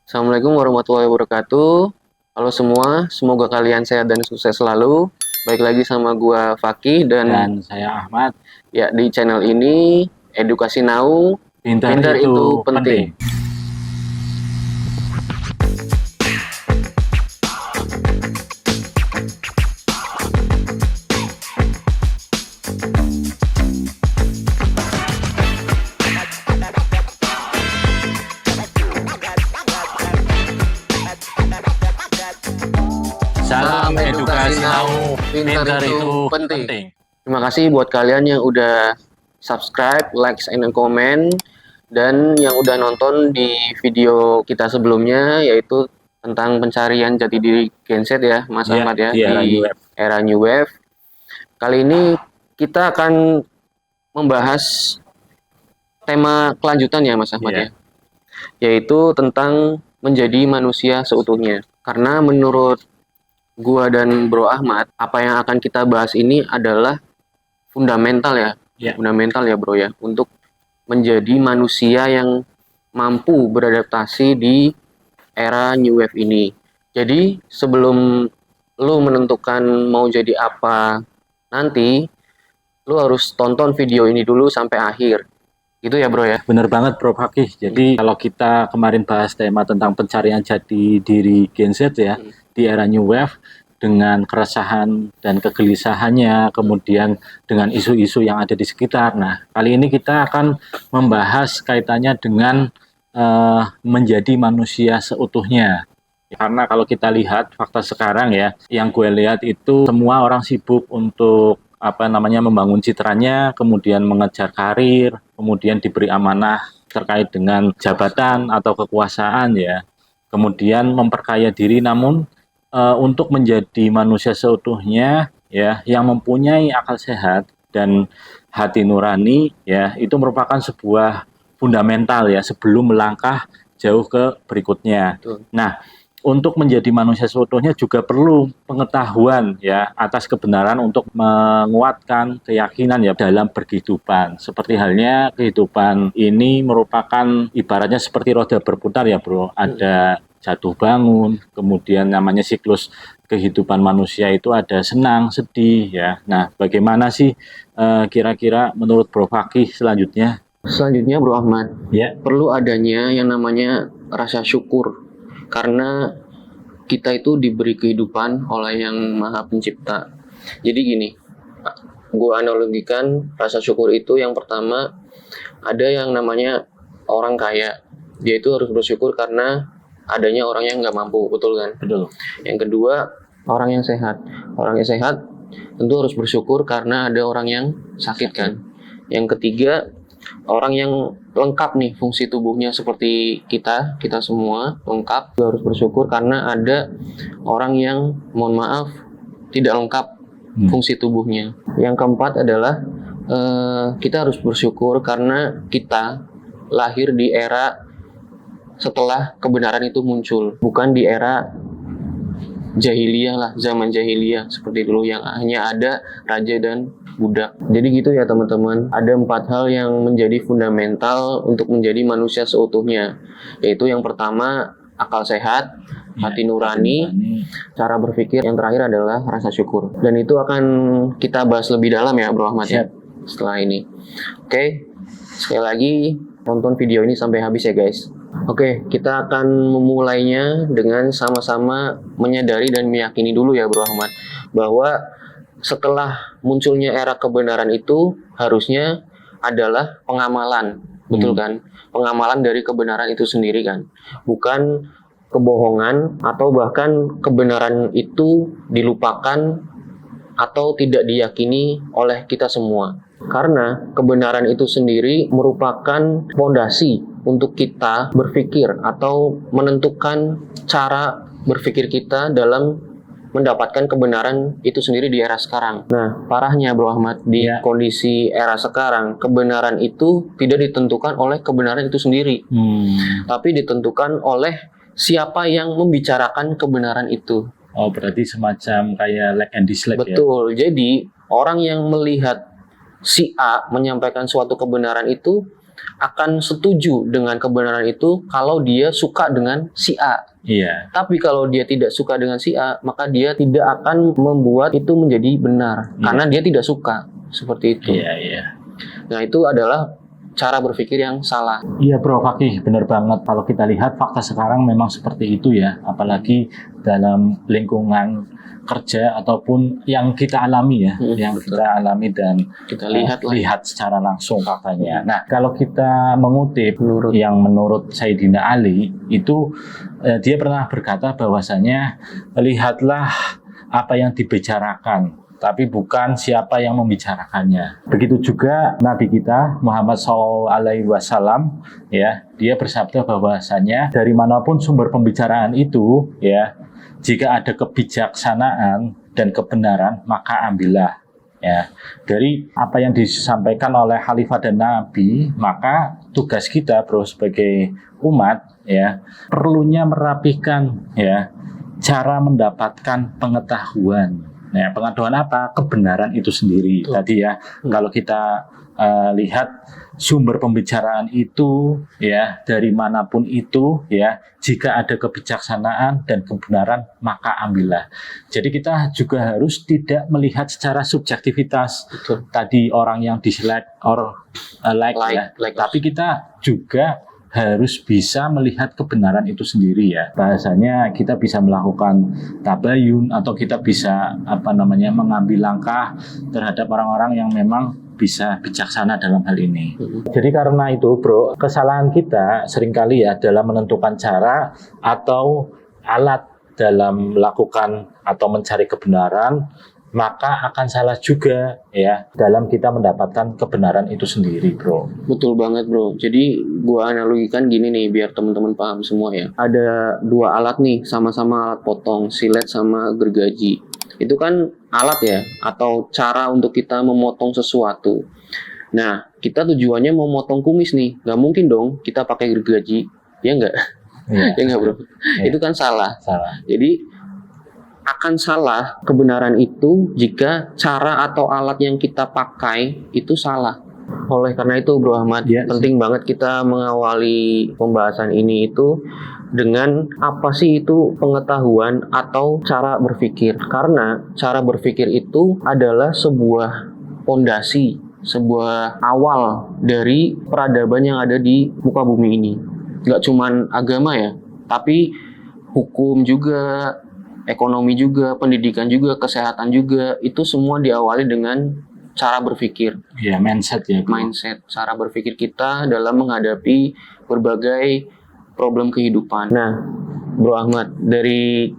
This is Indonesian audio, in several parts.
Assalamualaikum warahmatullahi wabarakatuh. Halo semua, semoga kalian sehat dan sukses selalu. Baik lagi sama gua Fakih Dan saya Ahmad. ya di channel ini Edukasi Now, Pintar pintar itu itu penting. penting. Salam edukasi now, pintar itu penting. Terima kasih buat kalian yang udah subscribe, like, and comment, dan yang udah nonton di video kita sebelumnya, yaitu tentang pencarian jati diri genset ya, Mas Ya, Ahmad ya, di era New di Wave. era New Wave. Kali ini kita akan membahas tema kelanjutan ya, Mas Ahmad Ya. ya, yaitu tentang menjadi manusia seutuhnya. Karena menurut gua dan Bro Ahmad, apa yang akan kita bahas ini adalah fundamental ya, Ya. fundamental ya Bro ya, untuk menjadi manusia yang mampu beradaptasi di era New Wave ini. Jadi sebelum lu menentukan mau jadi apa nanti, lu harus tonton video ini dulu sampai akhir. Gitu ya Bro ya. Bener banget Bro Fakih. Jadi kalau kita kemarin bahas tema tentang pencarian jati diri Gen Z ya, di era New Wave, dengan keresahan dan kegelisahannya, kemudian dengan isu-isu yang ada di sekitar. Nah, kali ini kita akan membahas kaitannya dengan menjadi manusia seutuhnya. Karena kalau kita lihat fakta sekarang ya, yang gue lihat itu semua orang sibuk untuk membangun citranya, kemudian mengejar karir, kemudian diberi amanah terkait dengan jabatan atau kekuasaan ya, kemudian memperkaya diri, namun untuk menjadi manusia seutuhnya ya, yang mempunyai akal sehat dan hati nurani ya, itu merupakan sebuah fundamental ya sebelum melangkah jauh ke berikutnya. Betul. Nah, untuk menjadi manusia seutuhnya juga perlu pengetahuan ya atas kebenaran untuk menguatkan keyakinan ya dalam berkehidupan. Seperti halnya kehidupan ini merupakan ibaratnya seperti roda berputar ya Bro. Ada jatuh bangun, kemudian namanya siklus kehidupan manusia itu ada senang, sedih ya. Nah, bagaimana sih kira-kira menurut Bro Fakih selanjutnya? Selanjutnya Bro Ahmad, Ya, perlu adanya yang namanya rasa syukur. Karena kita itu diberi kehidupan oleh yang Maha Pencipta. Jadi gini, gue analogikan rasa syukur itu yang pertama, ada yang namanya orang kaya. Dia itu harus bersyukur karena adanya orang yang nggak mampu, betul kan? betul. Yang kedua, orang yang sehat. Orang yang sehat tentu harus bersyukur karena ada orang yang sakit kan. Yang ketiga, orang yang lengkap nih fungsi tubuhnya seperti kita semua lengkap, harus bersyukur karena ada orang yang mohon maaf tidak lengkap fungsi tubuhnya. Yang keempat adalah kita harus bersyukur karena kita lahir di era setelah kebenaran itu muncul, bukan di era jahiliyah lah, zaman jahiliyah seperti dulu yang hanya ada raja dan budak. Jadi gitu ya teman-teman, ada 4 hal yang menjadi fundamental untuk menjadi manusia seutuhnya, yaitu yang pertama akal sehat, hati nurani, cara berpikir, yang terakhir adalah rasa syukur. Dan itu akan kita bahas lebih dalam ya Bro Ahmad ya setelah ini. Oke, sekali lagi tonton video ini sampai habis ya guys. Oke, kita akan memulainya dengan sama-sama menyadari dan meyakini dulu ya Bro Ahmad, bahwa setelah munculnya era kebenaran itu harusnya adalah pengamalan, betul kan? Pengamalan dari kebenaran itu sendiri kan, bukan kebohongan atau bahkan kebenaran itu dilupakan atau tidak diyakini oleh kita semua. Karena kebenaran itu sendiri merupakan fondasi untuk kita berpikir atau menentukan cara berpikir kita dalam mendapatkan kebenaran itu sendiri di era sekarang. Nah, parahnya Bro Ahmad, di kondisi era sekarang, kebenaran itu tidak ditentukan oleh kebenaran itu sendiri, tapi ditentukan oleh siapa yang membicarakan kebenaran itu. Oh, berarti semacam kayak like and dislike. Betul. Jadi, orang yang melihat si A menyampaikan suatu kebenaran itu akan setuju dengan kebenaran itu kalau dia suka dengan si A. Iya. Tapi kalau dia tidak suka dengan si A, maka dia tidak akan membuat itu menjadi benar karena dia tidak suka. Seperti itu. Iya. Nah, itu adalah cara berpikir yang salah. Iya Bro Fakih, benar banget. Kalau kita lihat fakta sekarang memang seperti itu ya, apalagi dalam lingkungan kerja ataupun yang kita alami ya, yang betul. kita alami dan Kita lihat secara langsung faktanya. Nah, kalau kita mengutip menurut Sayyidina Ali itu dia pernah berkata bahwasanya lihatlah apa yang dibicarakan, tapi bukan siapa yang membicarakannya. Begitu juga Nabi kita Muhammad SAW, ya, dia bersabda bahwasanya dari manapun sumber pembicaraan itu, ya, jika ada kebijaksanaan dan kebenaran maka ambillah. Ya, dari apa yang disampaikan oleh Khalifah dan Nabi, maka tugas kita, Bro, sebagai umat, ya, perlunya merapikan, ya, cara mendapatkan pengetahuan. Nah, pengetahuan apa? Kebenaran itu sendiri. Tadi ya, kalau kita lihat sumber pembicaraan itu, ya, dari manapun itu, ya, jika ada kebijaksanaan dan kebenaran maka ambillah. Jadi kita juga harus tidak melihat secara subjektivitas. Betul. Tadi orang yang dislike or like, tapi kita juga harus bisa melihat kebenaran itu sendiri ya. Bahasanya kita bisa melakukan tabayun atau kita bisa mengambil langkah terhadap orang-orang yang memang bisa bijaksana dalam hal ini. Jadi karena itu, Bro, kesalahan kita seringkali ya dalam menentukan cara atau alat dalam melakukan atau mencari kebenaran, maka akan salah juga ya dalam kita mendapatkan kebenaran itu sendiri, Bro. Betul banget, Bro. Jadi gua analogikan gini nih biar teman-teman paham semua ya. Ada dua alat nih, sama-sama alat potong, silet sama gergaji. Itu kan alat ya, atau cara untuk kita memotong sesuatu. Nah, kita tujuannya mau motong kumis nih. Nggak mungkin dong kita pakai gergaji. Ya nggak? Ya nggak, Bro? Ya. Itu kan salah. Salah. Jadi akan salah kebenaran itu jika cara atau alat yang kita pakai itu salah. Oleh karena itu, Bro Ahmad, penting banget kita mengawali pembahasan ini itu dengan apa sih itu pengetahuan atau cara berpikir. Karena cara berpikir itu adalah sebuah fondasi, sebuah awal dari peradaban yang ada di muka bumi ini. Nggak cuman agama ya, tapi hukum juga, ekonomi juga, pendidikan juga, kesehatan juga, itu semua diawali dengan cara berpikir. Ya, mindset ya. Mindset, cara berpikir kita dalam menghadapi berbagai problem kehidupan. Nah, Bro Ahmad, dari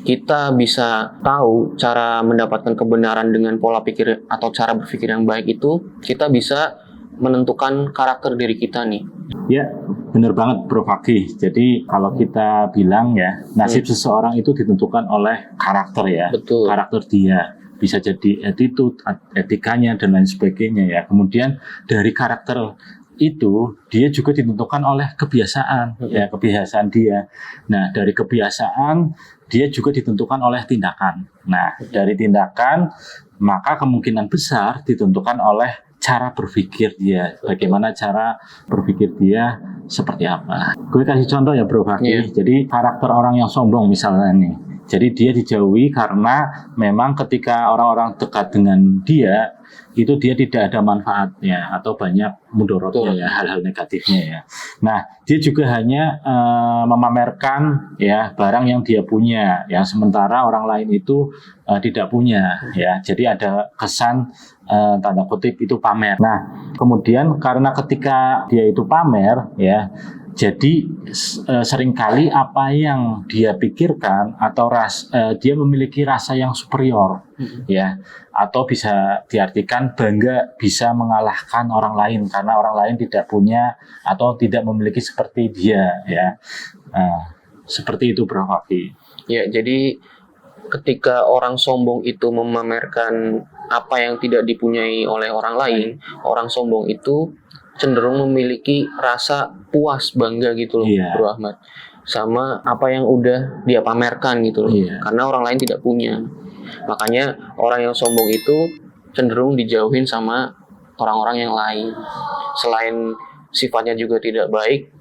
kita bisa tahu cara mendapatkan kebenaran dengan pola pikir atau cara berpikir yang baik itu, kita bisa menentukan karakter diri kita nih. Ya, benar banget Bro Fakih. Jadi kalau kita bilang ya, nasib seseorang itu ditentukan oleh karakter ya. Betul. Karakter dia. Bisa jadi attitude, etikanya, dan lain sebagainya ya. Kemudian dari karakter itu, dia juga ditentukan oleh kebiasaan, ya, kebiasaan dia. Nah, dari kebiasaan, dia juga ditentukan oleh tindakan. Nah, dari tindakan, maka kemungkinan besar ditentukan oleh cara berpikir dia, bagaimana cara berpikir dia seperti apa. Gue kasih contoh ya Bro Fakih. Jadi karakter orang yang sombong misalnya nih. Jadi dia dijauhi karena memang ketika orang-orang dekat dengan dia, itu dia tidak ada manfaatnya atau banyak mudorotnya ya, hal-hal negatifnya ya. Nah, dia juga hanya memamerkan ya barang yang dia punya, yang sementara orang lain itu tidak punya ya. Jadi ada kesan tanda kutip itu pamer. Nah, kemudian karena ketika dia itu pamer ya, jadi seringkali apa yang dia pikirkan atau dia memiliki rasa yang superior ya, atau bisa diartikan bangga bisa mengalahkan orang lain karena orang lain tidak punya atau tidak memiliki seperti dia ya. Seperti itu Bro Fakih. Ya, jadi ketika orang sombong itu memamerkan apa yang tidak dipunyai oleh orang lain, orang sombong itu cenderung memiliki rasa puas, bangga gitu loh, Bro Ahmad, sama apa yang udah dia pamerkan gitu loh, karena orang lain tidak punya. Makanya orang yang sombong itu cenderung dijauhin sama orang-orang yang lain. Selain sifatnya juga tidak baik,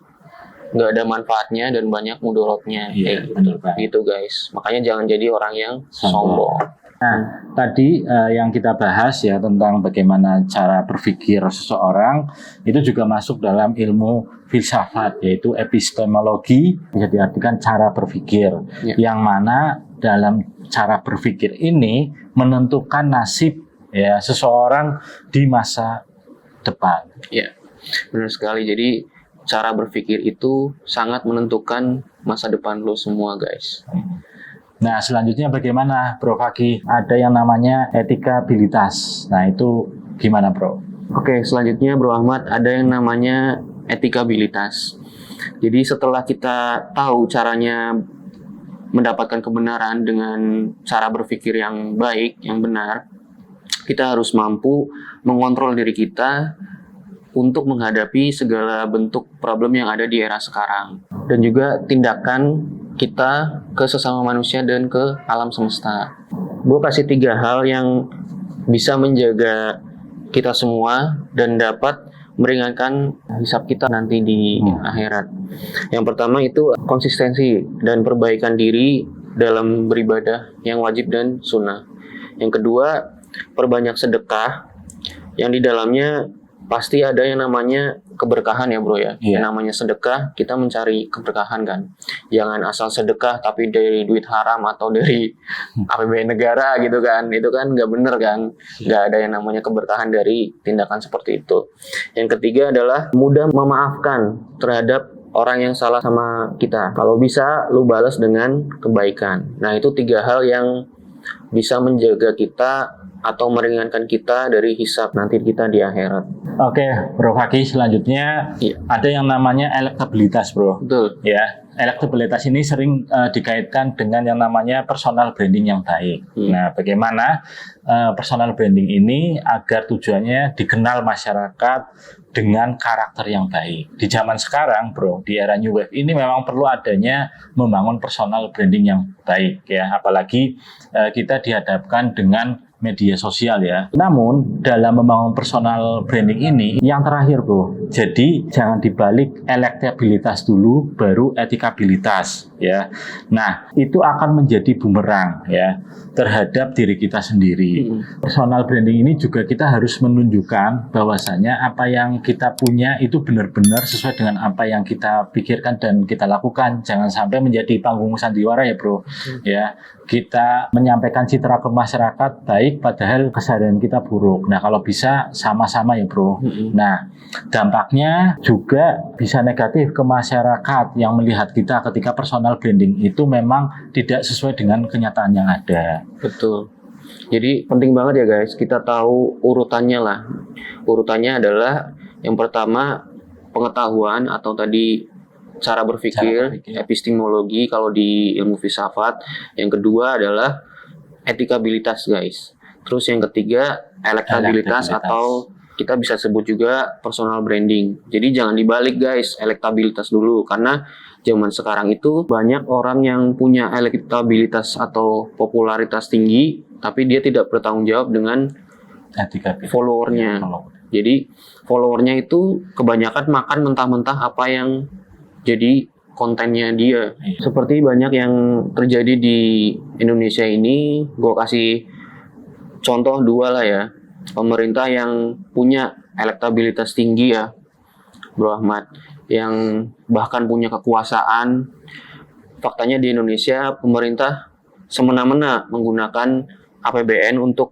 nggak ada manfaatnya dan banyak mudorotnya. Iya, Kayak benar banget. gitu guys. Makanya jangan jadi orang yang sombong. Nah, tadi yang kita bahas ya tentang bagaimana cara berpikir seseorang itu juga masuk dalam ilmu filsafat, yaitu epistemologi, bisa diartikan cara berpikir, yang mana dalam cara berpikir ini menentukan nasib ya seseorang di masa depan. Ya, benar sekali. Jadi cara berpikir itu sangat menentukan masa depan lo semua guys. Nah, selanjutnya bagaimana, Bro Faki? Ada yang namanya etikabilitas. Nah, itu gimana, Bro? Oke, selanjutnya Bro Ahmad, ada yang namanya etikabilitas. Jadi setelah kita tahu caranya mendapatkan kebenaran dengan cara berpikir yang baik, yang benar, kita harus mampu mengontrol diri kita untuk menghadapi segala bentuk problem yang ada di era sekarang. Dan juga tindakan kita ke sesama manusia dan ke alam semesta. Gue kasih 3 hal yang bisa menjaga kita semua dan dapat meringankan hisab kita nanti di akhirat. Yang pertama itu konsistensi dan perbaikan diri dalam beribadah yang wajib dan sunnah. Yang kedua, perbanyak sedekah yang di dalamnya pasti ada yang namanya keberkahan ya bro ya. Iya. Yang namanya sedekah, kita mencari keberkahan kan. Jangan asal sedekah tapi dari duit haram atau dari APBN negara gitu kan. Itu kan nggak bener kan. Nggak ada yang namanya keberkahan dari tindakan seperti itu. Yang ketiga adalah mudah memaafkan terhadap orang yang salah sama kita. Kalau bisa lu balas dengan kebaikan. Nah itu 3 hal yang bisa menjaga kita atau meringankan kita dari hisab nanti kita di akhirat. Oke, Bro Faki, selanjutnya ada yang namanya elektabilitas, Bro. Betul. Ya, elektabilitas ini sering dikaitkan dengan yang namanya personal branding yang baik. Nah, bagaimana personal branding ini agar tujuannya dikenal masyarakat dengan karakter yang baik. Di zaman sekarang, Bro, di era New Wave ini memang perlu adanya membangun personal branding yang baik ya, apalagi kita dihadapkan dengan media sosial ya. Namun dalam membangun personal branding ini yang terakhir bro, jadi jangan dibalik elektabilitas dulu baru etikabilitas ya. Nah itu akan menjadi bumerang ya terhadap diri kita sendiri. Personal branding ini juga kita harus menunjukkan bahwasanya apa yang kita punya itu benar-benar sesuai dengan apa yang kita pikirkan dan kita lakukan. Jangan sampai menjadi panggung sandiwara ya bro ya. Kita menyampaikan citra ke masyarakat baik padahal keseharian kita buruk. Nah kalau bisa sama-sama ya bro. Nah dampaknya juga bisa negatif ke masyarakat yang melihat kita ketika personal branding itu memang tidak sesuai dengan kenyataan yang ada. Betul. Jadi penting banget ya guys, kita tahu urutannya lah. Urutannya adalah yang pertama pengetahuan atau tadi cara berpikir, epistemologi kalau di ilmu filsafat. Yang kedua adalah etikabilitas guys. Terus yang ketiga elektabilitas atau kita bisa sebut juga personal branding. Jadi jangan dibalik guys, elektabilitas dulu karena zaman sekarang itu banyak orang yang punya elektabilitas atau popularitas tinggi tapi dia tidak bertanggung jawab dengan followernya. Jadi followernya itu kebanyakan makan mentah-mentah apa yang jadi kontennya dia. Seperti banyak yang terjadi di Indonesia ini, gue kasih contoh 2 lah ya. Pemerintah yang punya elektabilitas tinggi ya, Bro Ahmad, yang bahkan punya kekuasaan. Faktanya di Indonesia pemerintah semena-mena menggunakan APBN untuk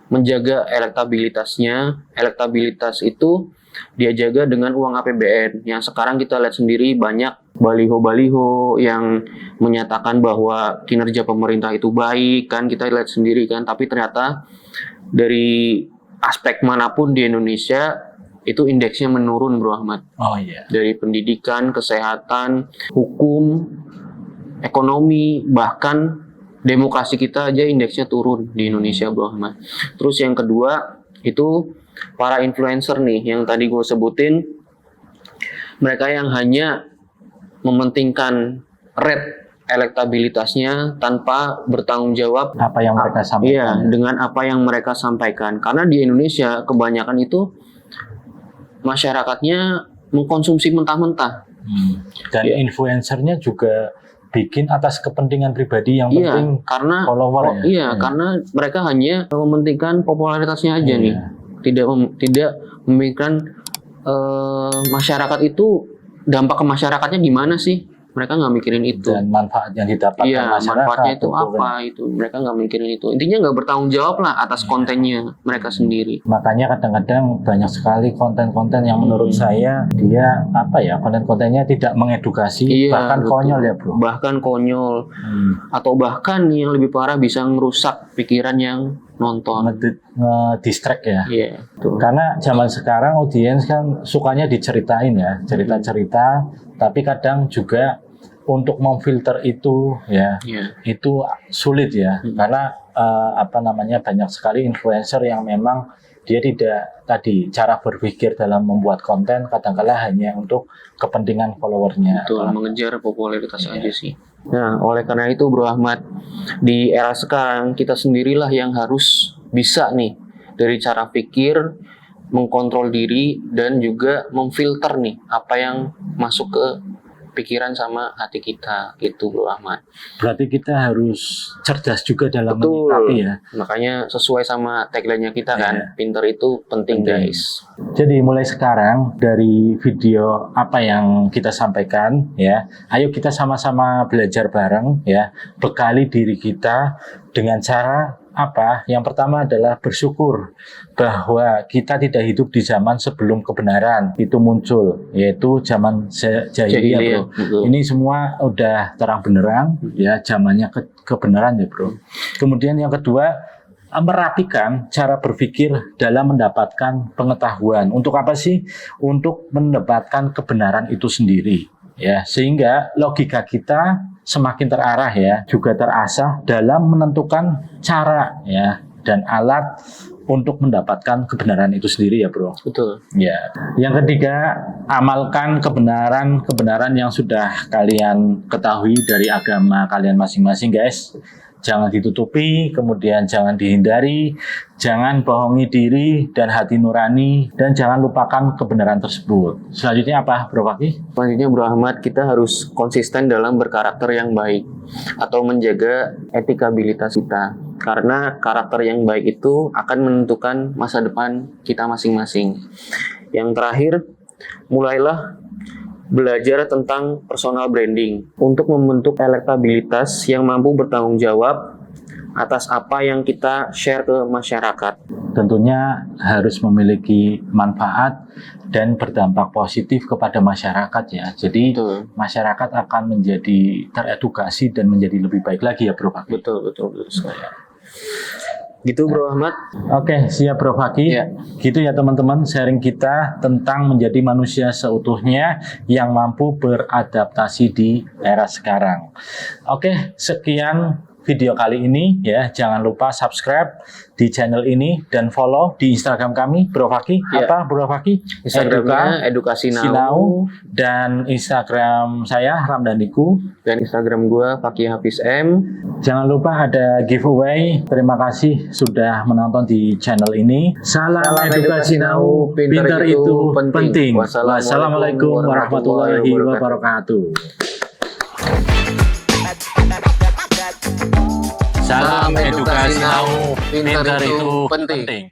menjaga elektabilitasnya. Elektabilitas itu dia jaga dengan uang APBN. Yang sekarang kita lihat sendiri banyak baliho-baliho yang menyatakan bahwa kinerja pemerintah itu baik kan, kita lihat sendiri kan, tapi ternyata dari aspek manapun di Indonesia itu indeksnya menurun Bro Ahmad. Oh iya. Dari pendidikan, kesehatan, hukum, ekonomi, bahkan demokrasi kita aja indeksnya turun di Indonesia Bro Ahmad. Terus yang kedua itu para influencer nih yang tadi gue sebutin, mereka yang hanya mementingkan rate elektabilitasnya tanpa bertanggung jawab apa yang mereka sampaikan. Iya, dengan apa yang mereka sampaikan. Karena di Indonesia kebanyakan itu masyarakatnya mengkonsumsi mentah-mentah. Dan Iya. influencernya juga bikin atas kepentingan pribadi yang Iya, penting karena follower ya. iya, karena mereka hanya mementingkan popularitasnya aja Iya. nih. Tidak memikirkan masyarakat itu, dampak ke masyarakatnya gimana sih? Mereka nggak mikirin itu. Dan manfaat yang didapatkan Iya, masyarakat. manfaatnya itu tentu apa kan. itu? Mereka nggak mikirin itu. Intinya nggak bertanggung jawab lah atas kontennya mereka sendiri. Makanya kadang-kadang banyak sekali konten-konten yang menurut saya dia konten-kontennya tidak mengedukasi, Iya, bahkan betul. konyol ya bro. Bahkan konyol, atau bahkan yang lebih parah bisa ngerusak pikiran yang nonton. Ngedistract ya. Iya, betul. Karena zaman sekarang audiens kan sukanya diceritain ya, cerita-cerita, tapi kadang juga untuk memfilter itu ya, Iya. itu sulit ya. Karena banyak sekali influencer yang memang dia tidak cara berpikir dalam membuat konten kadang-kala hanya untuk kepentingan followernya. Betul, mengejar popularitas Iya. aja sih. Nah, oleh karena itu Bro Ahmad, di era sekarang kita sendirilah yang harus bisa nih dari cara pikir, mengkontrol diri, dan juga memfilter nih apa yang masuk ke pikiran sama hati kita gitu Bro Ahmad. Berarti kita harus cerdas juga dalam Betul. menyikapi ya. Makanya sesuai sama tagline-nya kita kan, Iya. pinter itu penting Penting. guys. Jadi mulai sekarang dari video apa yang kita sampaikan ya, ayo kita sama-sama belajar bareng ya, bekali diri kita dengan cara apa? Yang pertama adalah bersyukur bahwa kita tidak hidup di zaman sebelum kebenaran itu muncul, yaitu zaman jahiliyah bro. Betul. Ini semua udah terang benderang ya, zamannya kebenaran ya bro. Kemudian yang kedua, merapikan cara berpikir dalam mendapatkan pengetahuan. Untuk apa sih? Untuk mendapatkan kebenaran itu sendiri. Ya, sehingga logika kita semakin terarah ya, juga terasah dalam menentukan cara ya dan alat untuk mendapatkan kebenaran itu sendiri ya bro. Betul. Ya. Yang ketiga, amalkan kebenaran yang sudah kalian ketahui dari agama kalian masing-masing guys. Jangan ditutupi, kemudian jangan dihindari, jangan bohongi diri dan hati nurani, dan jangan lupakan kebenaran tersebut. Selanjutnya apa, Bro Fakih? Selanjutnya Bro Ahmad, kita harus konsisten dalam berkarakter yang baik atau menjaga etikabilitas kita. Karena karakter yang baik itu akan menentukan masa depan kita masing-masing. Yang terakhir, mulailah belajar tentang personal branding untuk membentuk elektabilitas yang mampu bertanggung jawab atas apa yang kita share ke masyarakat. Tentunya harus memiliki manfaat dan berdampak positif kepada masyarakat ya. Jadi Betul. masyarakat akan menjadi teredukasi dan menjadi lebih baik lagi ya Bro Fakih. Betul sekali. Gitu Bro Ahmad. Oke, siap Bro Fakih. Ya. Gitu ya teman-teman, sharing kita tentang menjadi manusia seutuhnya yang mampu beradaptasi di era sekarang. Oke, sekian video kali ini ya. Jangan lupa subscribe di channel ini dan follow di Instagram kami Bro Fakih. Ya. Apa Bro Fakih? Instagramnya Edukasi Now, Sinau, dan Instagram saya Ramdaniku. dan Instagram gua Fakih Hafiz M. Jangan lupa ada giveaway. Terima kasih sudah menonton di channel ini. Salam Edukasi Now, pintar itu penting. Wassalamualaikum warahmatullahi wabarakatuh. Salam Edukasi Now, pintar itu penting.